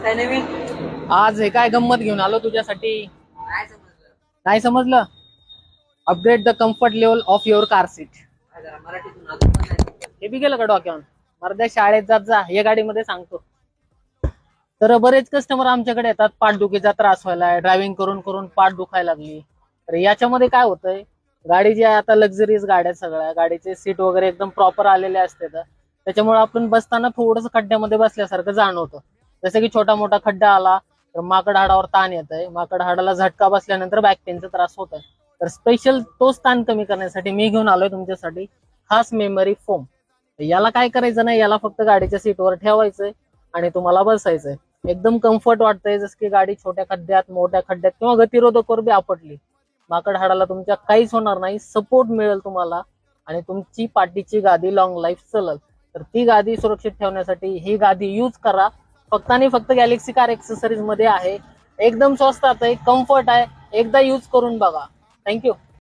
काय नवीन? आज हे काय गंमत घेऊन आलो तुझ्यासाठी? काय समजलं? नाही समजलं? Upgrade the comfort level of your car seat. काय जरा मराठीतून अजून पण नाही समजलं. हे बी गेलं का डोक्यावर? मर्द्या शाळेत जात जा, या गाडीमध्ये सांगतो. तर बरेच कस्टमर आमच्याकडे येतात, पाठदुखीचा त्रास व्हायला, ड्रायव्हिंग करून करून पाठ दुखायला लागली. तर याच्यामध्ये काय होतंय, गाडी जी आहे आता लक्झरीज गाड्या सगळ्या, गाडीचे सीट वगैरे एकदम प्रॉपर आलेले असते, तर त्याच्यामुळे आपण बसताना थोडंसं खड्ड्यामध्ये बसल्यासारखं जाणवतं. जसं की छोटा मोठा खड्डा आला तर माकड हाडावर ताण येत आहे, माकड हाडाला झटका बसल्यानंतर बॅक पेनचा त्रास होत आहे. तर स्पेशल तोच ताण कमी करण्यासाठी मी घेऊन आलोय तुमच्यासाठी खास मेमरी फोम. याला काय करायचं नाही, याला फक्त गाडीच्या सीटवर ठेवायचंय आणि तुम्हाला बसायचंय. एकदम कम्फर्ट वाटतंय, जसं की गाडी छोट्या खड्ड्यात, मोठ्या खड्ड्यात किंवा गतिरोधकवर बी आपटली, माकड हाडाला तुमच्या काहीच होणार नाही, सपोर्ट मिळेल तुम्हाला आणि तुमची पाठीची गादी लॉंग लाईफ चलल. तर ती गादी सुरक्षित ठेवण्यासाठी ही गादी यूज करा. फक्त आणि फक्त गॅलेक्सी कार एक्सेसरीज मध्ये आहे. एकदम स्वस्तात आहे, कम्फर्ट आहे. एकदा यूज करून बघा. थँक्यू.